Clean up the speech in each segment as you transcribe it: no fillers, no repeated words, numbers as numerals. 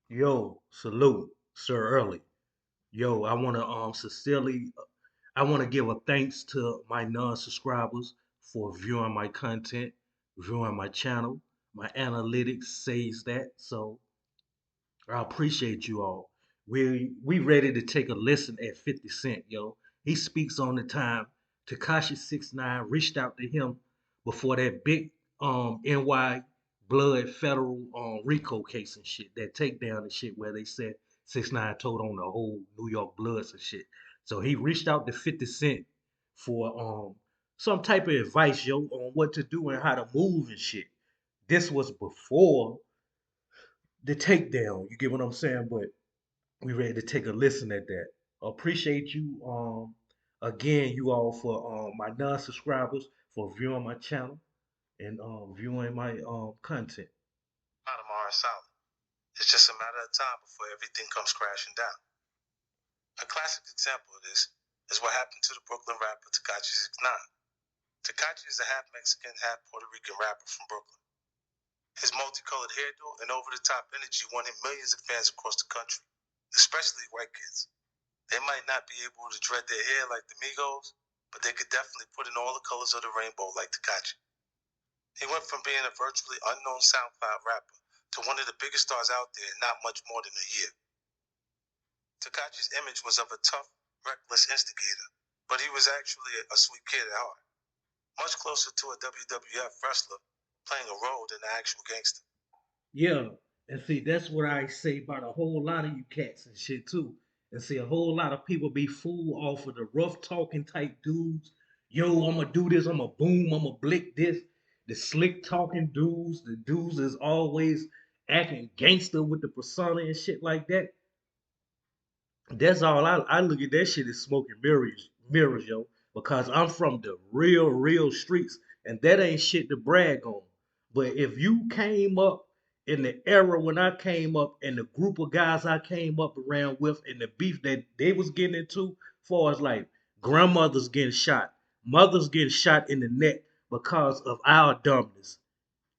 Yo, salute, Sir Early. Yo, I wanna sincerely I wanna give a thanks to my non-subscribers for viewing my content, viewing my channel. My analytics says that, so I appreciate you all. We ready to take a listen at 50 Cent, yo. He speaks on the time Tekashi 69 reached out to him before that big NY blood federal Rico case and shit, that takedown and shit where they said 69 told on the whole New York Bloods and shit. So he reached out to 50 Cent for some type of advice, yo, on what to do and how to move and shit. This was before the takedown. You get what I'm saying? But we ready to take a listen at that. Appreciate you again, you all, for my non-subscribers for viewing my channel and viewing my content. Tomorrow is solid. It's just a matter of time before everything comes crashing down. A classic example of this is what happened to the Brooklyn rapper Tekashi 69. Tekashi is a half Mexican, half Puerto Rican rapper from Brooklyn. His multicolored hairdo and over-the-top energy won him millions of fans across the country, especially white kids. They might not be able to dread their hair like the Migos, but they could definitely put in all the colors of the rainbow like Tekashi. He went from being a virtually unknown SoundCloud rapper to one of the biggest stars out there in not much more than a year. Tekashi's image was of a tough, reckless instigator, but he was actually a sweet kid at heart, much closer to a WWF wrestler playing a role than an actual gangster. Yeah, and see, that's what I say about a whole lot of you cats and shit too. And see, a whole lot of people be fooled off of the rough talking type dudes. Yo, I'ma do this, I'ma boom, I'ma blick this. The slick talking dudes, the dudes is always acting gangster with the persona and shit like that. That's all I look at that shit as smoking mirrors, yo. Because I'm from the real streets, and that ain't shit to brag on. But if you came up in the era when I came up, and the group of guys I came up around with, and the beef that they was getting into, far as like grandmothers getting shot, mothers getting shot in the neck because of our dumbness.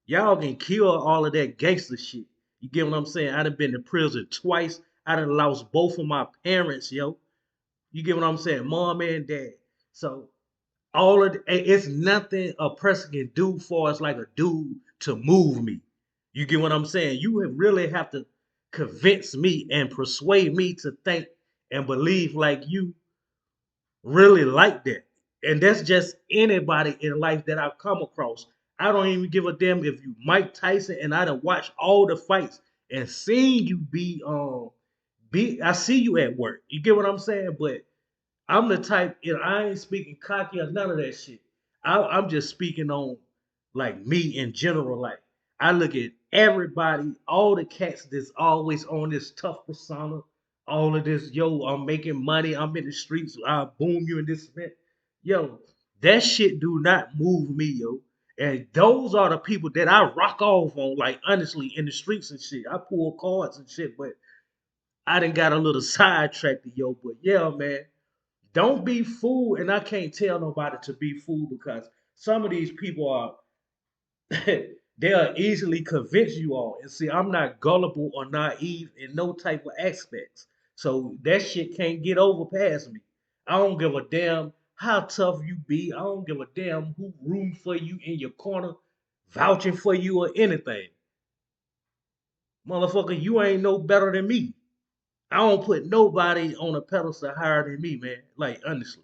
Y'all can kill all of that gangster shit. You get what I'm saying? I done been to prison twice. I done lost both of my parents, yo. You get what I'm saying? Mom and dad. So all of it's nothing a person can do for us like a dude to move me. You get what I'm saying? You really have to convince me and persuade me to think and believe like you really like that. And that's just anybody in life that I've come across. I don't even give a damn if you Mike Tyson, and I done watched all the fights and seen you be I see you at work. You get what I'm saying? But I'm the type, I ain't speaking cocky or none of that shit. I'm just speaking on like me in general. Like I look at everybody, all the cats that's always on this tough persona, all of this, yo, I'm making money, I'm in the streets, I boom you in this event. Yo, that shit do not move me, yo. And those are the people that I rock off on, like honestly, in the streets and shit. I pull cards and shit, but I done got a little sidetracked, yo. But yeah, man, don't be fooled, and I can't tell nobody to be fooled because some of these people are they'll easily convince you all. And see, I'm not gullible or naive in no type of aspects. So that shit can't get over past me. I don't give a damn how tough you be. I don't give a damn who room for you in your corner, vouching for you or anything. Motherfucker, you ain't no better than me. I don't put nobody on a pedestal higher than me, man. Like honestly.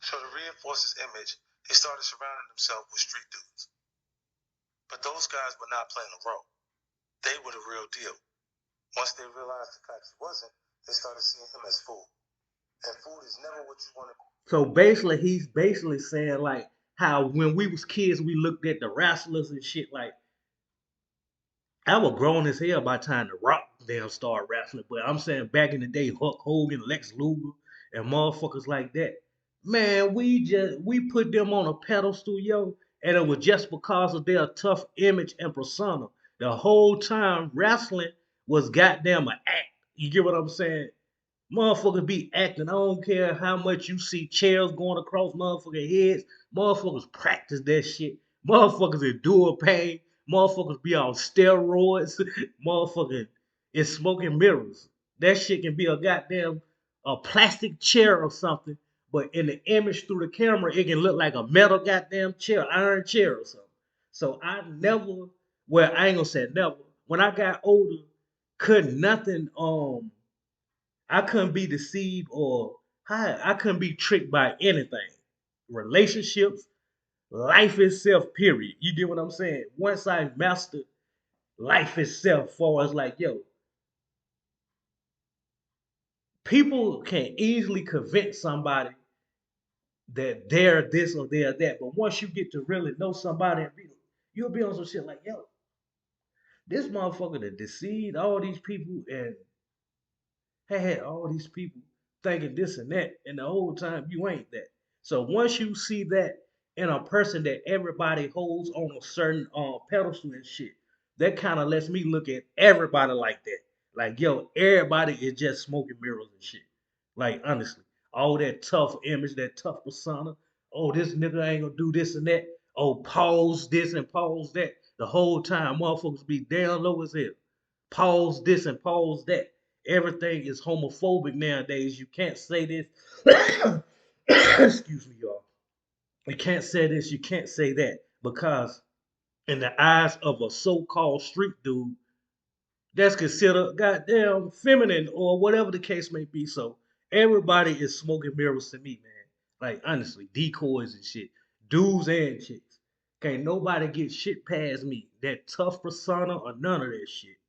So to reinforce his image, he started surrounding himself with street dudes. But those guys were not playing a role. They were the real deal. Once they realized Tekashi wasn't, they started seeing him as food. And food is never what you want to. So basically, he's basically saying like how when we was kids, we looked at the wrestlers and shit. Like I was grown as hell by the time the Rock damn started wrestling. But I'm saying back in the day, Hulk Hogan, Lex Luger, and motherfuckers like that. Man, we put them on a pedestal, yo, and it was just because of their tough image and persona. The whole time wrestling was goddamn an act. You get what I'm saying? Motherfuckers be acting. I don't care how much you see chairs going across motherfucking heads. Motherfuckers practice that shit. Motherfuckers endure pain. Motherfuckers be on steroids. Motherfucker is smoking mirrors. That shit can be a goddamn a plastic chair or something, but in the image through the camera, it can look like a metal goddamn chair, iron chair or something. So I never, well, I ain't gonna say never. When I got older, couldn't nothing I couldn't be deceived or I couldn't be tricked by anything. Relationships, life itself, period. You get what I'm saying? Once I mastered life itself, far as like, yo, people can easily convince somebody that they're this or they're that. But once you get to really know somebody and you'll be on some shit like, yo, this motherfucker that deceived all these people and had all these people thinking this and that, and the whole time you ain't that. So once you see that in a person that everybody holds on a certain pedestal and shit, that kind of lets me look at everybody like that. Like, yo, everybody is just smoking mirrors and shit. Like, honestly, all that tough image, that tough persona. Oh, this nigga ain't gonna do this and that. Oh, pause this and pause that. The whole time, motherfuckers be down low as hell. Pause this and pause that. Everything is homophobic nowadays. You can't say this. Excuse me, y'all. You can't say this. You can't say that because, in the eyes of a so-called street dude, that's considered goddamn feminine or whatever the case may be. So everybody is smoking mirrors to me, man. Like honestly, decoys and shit, dudes and chicks. Can't nobody get shit past me. That tough persona or none of that shit.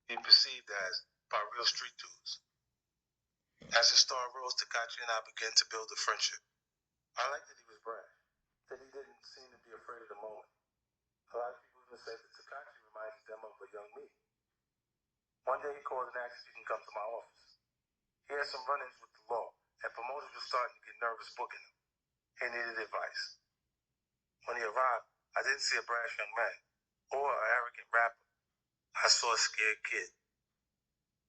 Being perceived as by real street dudes. As the story rose, Tekashi and I began to build a friendship. I liked that he was brash, that he didn't seem to be afraid of the moment. A lot of people even said that Tekashi reminded them of a young me. One day he called and asked if he can come to my office. He had some run-ins with the law, and promoters were starting to get nervous booking him. He needed advice. When he arrived, I didn't see a brash young man or an arrogant rapper. I saw a scared kid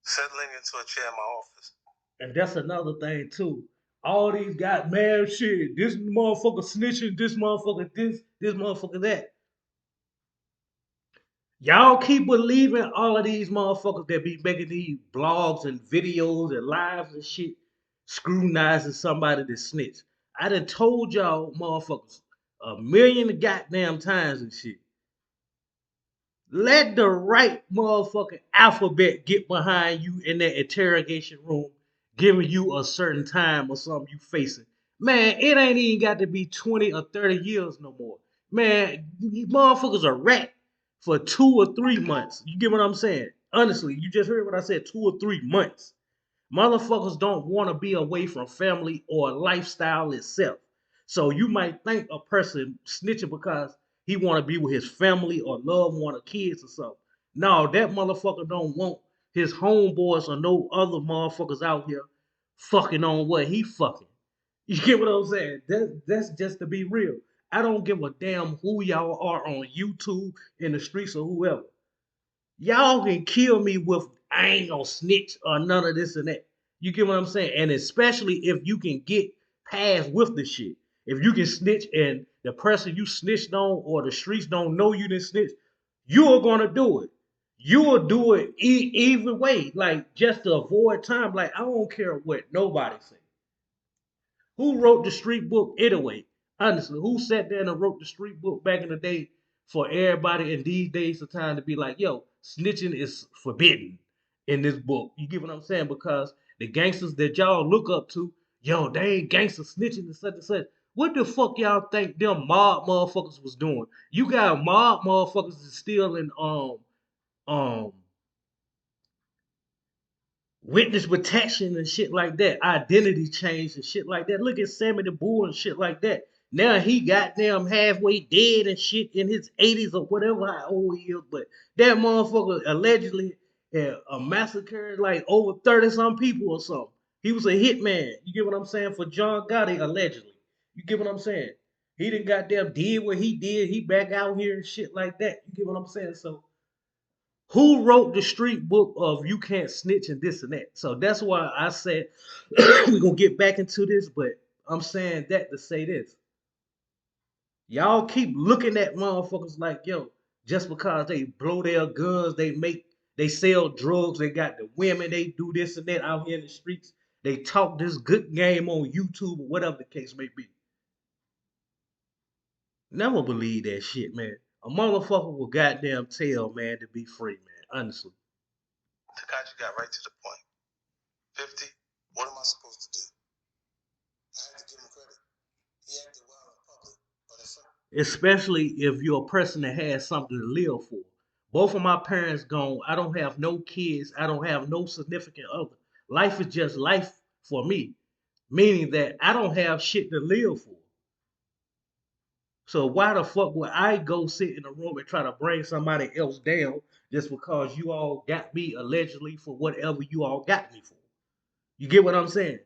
settling into a chair in my office. And that's another thing too. All these got mad shit. This motherfucker snitching, this motherfucker that. Y'all keep believing all of these motherfuckers that be making these blogs and videos and lives and shit, scrutinizing somebody that snitch. I done told y'all motherfuckers a million goddamn times and shit. Let the right motherfucking alphabet get behind you in that interrogation room, giving you a certain time or something you facing. Man, it ain't even got to be 20 or 30 years no more. Man, you motherfuckers are rat for 2 or 3 months. You get what I'm saying? Honestly, you just heard what I said, 2 or 3 months. Motherfuckers don't want to be away from family or lifestyle itself. So you might think a person snitching because he want to be with his family or love one of kids or something. No, that motherfucker don't want his homeboys or no other motherfuckers out here fucking on what he fucking. You get what I'm saying? That's just to be real. I don't give a damn who y'all are on YouTube, in the streets, or whoever. Y'all can kill me with I ain't gonna snitch or none of this and that. You get what I'm saying? And especially if you can get past with the shit. If you can snitch and the person you snitched on or the streets don't know you didn't snitch, you are gonna do it. You will do it either way, like just to avoid time. Like I don't care what nobody say. Who wrote the street book anyway? Honestly, who sat there and wrote the street book back in the day for everybody in these days of time to be like, yo, snitching is forbidden in this book. You get what I'm saying? Because the gangsters that y'all look up to, yo, they ain't gangster snitching and such and such. What the fuck y'all think them mob motherfuckers was doing? You got mob motherfuckers stealing um witness protection and shit like that, identity change and shit like that. Look at Sammy the Bull and shit like that. Now he goddamn halfway dead and shit in his 80s or whatever how old he is, but that motherfucker allegedly massacred like over 30 some people or something. He was a hitman. You get what I'm saying? For John Gotti, allegedly. You get what I'm saying? He didn't goddamn did what he did. He back out here and shit like that. You get what I'm saying? So who wrote the street book of you can't snitch and this and that? So that's why I said we're gonna get back into this, but I'm saying that to say this. Y'all keep looking at motherfuckers like, yo, just because they blow their guns, they sell drugs, they got the women, they do this and that out here in the streets. They talk this good game on YouTube or whatever the case may be. Never believe that shit, man. A motherfucker will goddamn tell, man, to be free, man. Honestly. Tekashi got right to the point. 50, what am I supposed to do? I had to give him credit. He acted well in public, but in front. Especially if you're a person that has something to live for. Both of my parents gone. I don't have no kids. I don't have no significant other. Life is just life for me, meaning that I don't have shit to live for. So why the fuck would I go sit in a room and try to bring somebody else down just because you all got me allegedly for whatever you all got me for? You get what I'm saying?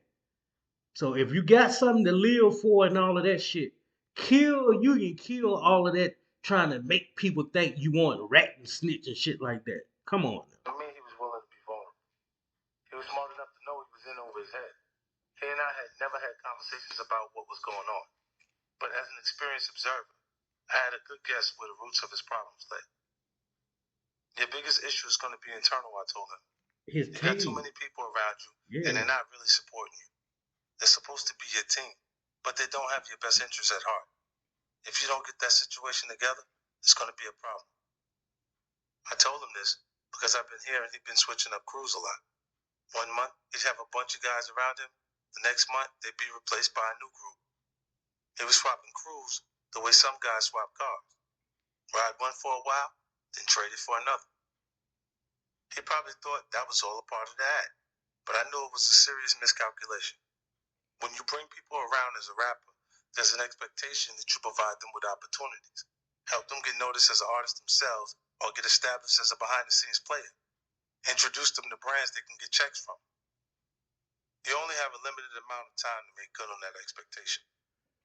So if you got something to live for and all of that shit, you can kill all of that trying to make people think you want rat and snitch and shit like that. Come on. I mean, he was willing to be vulnerable. He was smart enough to know he was in over his head. He and I had never had conversations about what was going on. But as an experienced observer, I had a good guess where the roots of his problems lay. Your biggest issue is going to be internal, I told him. His You got too team. many people around you, Yeah. and they're not really supporting you. They're supposed to be your team, but they don't have your best interests at heart. If you don't get that situation together, it's going to be a problem. I told him this because I've been hearing he'd been switching up crews a lot. 1 month, he'd have a bunch of guys around him. The next month, they'd be replaced by a new group. He was swapping crews the way some guys swap cars. Ride one for a while, then trade it for another. He probably thought that was all a part of the act, but I knew it was a serious miscalculation. When you bring people around as a rapper, there's an expectation that you provide them with opportunities. Help them get noticed as an artist themselves or get established as a behind-the-scenes player. Introduce them to brands they can get checks from. You only have a limited amount of time to make good on that expectation.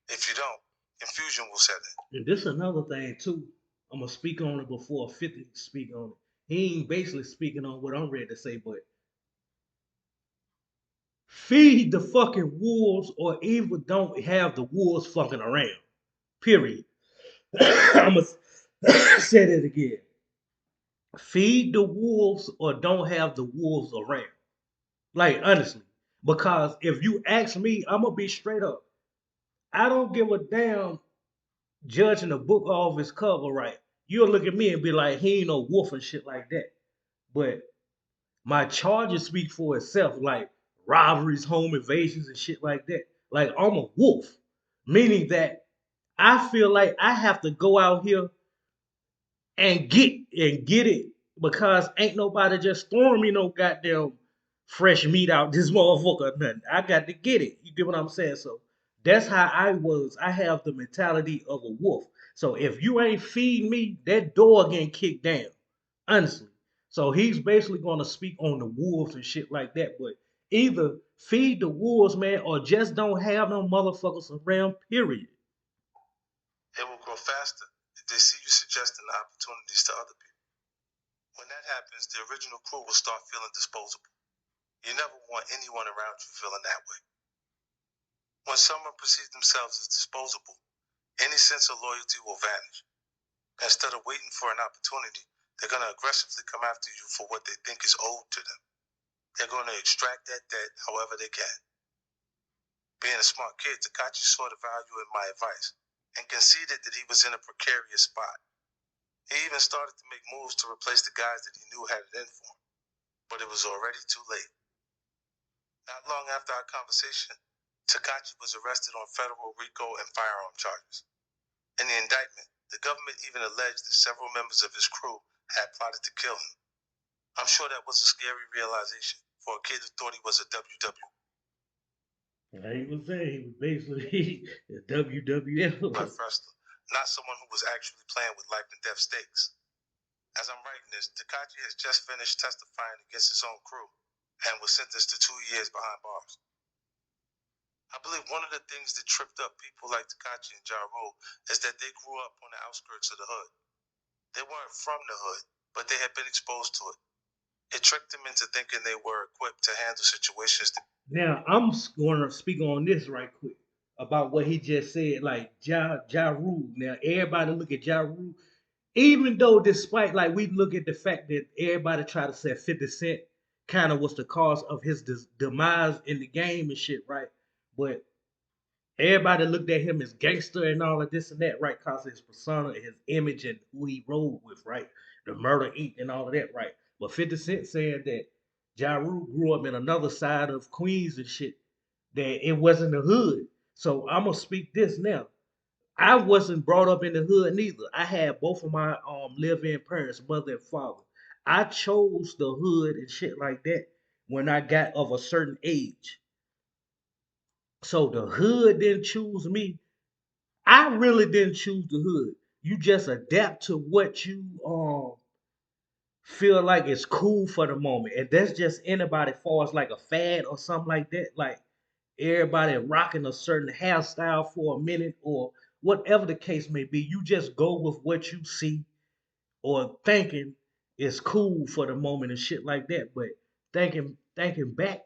If you don't, confusion will set in. And this is another thing too. I'm gonna speak on it before 50 speak on it. He ain't basically speaking on what I'm ready to say, but feed the fucking wolves or even don't have the wolves fucking around. Period. I'm gonna say it again. Feed the wolves or don't have the wolves around. Like honestly, because if you ask me, I'm gonna be straight up. I don't give a damn judging a book off its cover, right? You'll look at me and be like, he ain't no wolf and shit like that. But my charges speak for itself, like robberies, home invasions, and shit like that. Like I'm a wolf, meaning that I feel like I have to go out here and get it because ain't nobody just throwing me no goddamn fresh meat out this motherfucker or nothing. I got to get it. You get what I'm saying? So that's how I was. I have the mentality of a wolf. So if you ain't feeding me, that door getting kicked down. Honestly. So he's basically gonna speak on the wolves and shit like that. But either feed the wolves, man, or just don't have no motherfuckers around, period. It will grow faster if they see you suggesting the opportunities to other people. When that happens, the original crew will start feeling disposable. You never want anyone around you feeling that way. When someone perceives themselves as disposable, any sense of loyalty will vanish. Instead of waiting for an opportunity, they're going to aggressively come after you for what they think is owed to them. They're going to extract that debt however they can. Being a smart kid, Tekashi saw the value in my advice and conceded that he was in a precarious spot. He even started to make moves to replace the guys that he knew had it in for him, but it was already too late. Not long after our conversation, Tekashi was arrested on federal Rico and firearm charges. In the indictment, the government even alleged that several members of his crew had plotted to kill him. I'm sure that was a scary realization for a kid who thought he was a WW I was saying he was basically a WWF. wrestler, not someone who was actually playing with life and death stakes. As I'm writing this, Tekashi has just finished testifying against his own crew and was sentenced to 2 years behind bars. I believe one of the things that tripped up people like Tekashi and Ja Rule is that they grew up on the outskirts of the hood. They weren't from the hood, but they had been exposed to it. It tricked them into thinking they were equipped to handle situations. Now I'm going to speak on this right quick about what he just said. Like Ja Rule. Now everybody look at Ja Rule. even though despite like we look at the fact that everybody try to say 50 Cent kind of was the cause of his demise in the game and shit, right? But everybody looked at him as gangster and all of this and that, right? Cause of his persona, his image, and who he rode with, right? The Murder Inc. and all of that, right? But 50 Cent said that Ja Rule grew up in another side of Queens and shit, that it wasn't the hood. So I'm gonna speak this now. I wasn't brought up in the hood neither. I had both of my live-in parents, mother and father. I chose the hood and shit like that when I got of a certain age. So the hood didn't choose me. I really didn't choose the hood. You just adapt to what you feel like is cool for the moment. And that's just anybody far as like a fad or something like that. Like everybody rocking a certain hairstyle for a minute or whatever the case may be. You just go with what you see or thinking is cool for the moment and shit like that. But thinking back,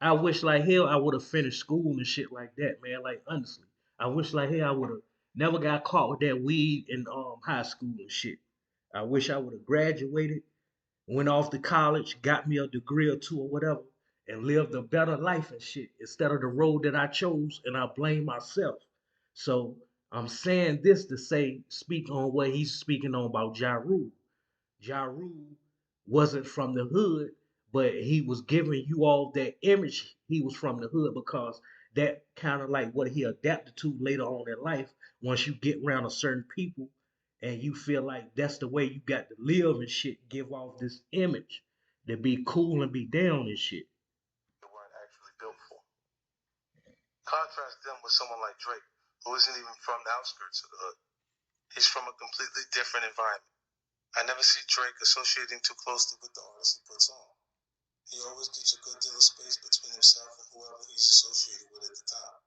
I wish like hell I would have finished school and shit like that, man. Like honestly, I wish like hell I would have never got caught with that weed in high school and shit. I wish I would have graduated, went off to college, got me a degree or two or whatever, and lived a better life and shit instead of the road that I chose, and I blame myself. So I'm saying this to say, speak on what he's speaking on about Ja Rule. Ja Rule wasn't from the hood, but he was giving you all that image he was from the hood because that kind of like what he adapted to later on in life. Once you get around a certain people and you feel like that's the way you got to live and shit, give off this image to be cool and be down and shit. They weren't actually built for. Contrast them with someone like Drake, who isn't even from the outskirts of the hood. He's from a completely different environment. I never see Drake associating too closely with the artists he puts on. He always keeps a good deal of space between himself and whoever he's associated with at the time.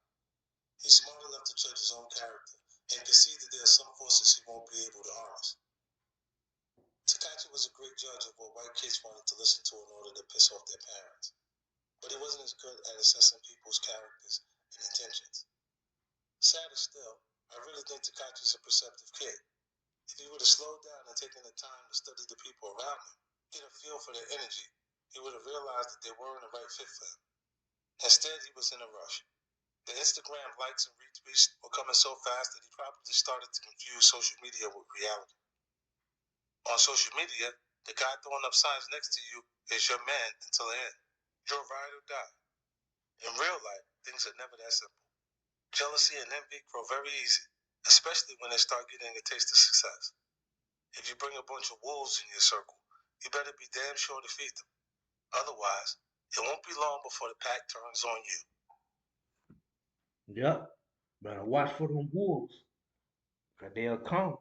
He's smart enough to judge his own character and can see that there are some forces he won't be able to harness. Tekashi was a great judge of what white kids wanted to listen to in order to piss off their parents, but he wasn't as good at assessing people's characters and intentions. Sadder still, I really think Tekashi's a perceptive kid. If he would have slowed down and taken the time to study the people around him, get a feel for their energy, he would have realized that they weren't a right fit for him. Instead, he was in a rush. The Instagram likes and retweets were coming so fast that he probably started to confuse social media with reality. On social media, the guy throwing up signs next to you is your man until the end. You're ride or die. In real life, things are never that simple. Jealousy and envy grow very easy, especially when they start getting a taste of success. If you bring a bunch of wolves in your circle, you better be damn sure to feed them. Otherwise, it won't be long before the pack turns on you. Yep. Better watch for them wolves, cause they'll come.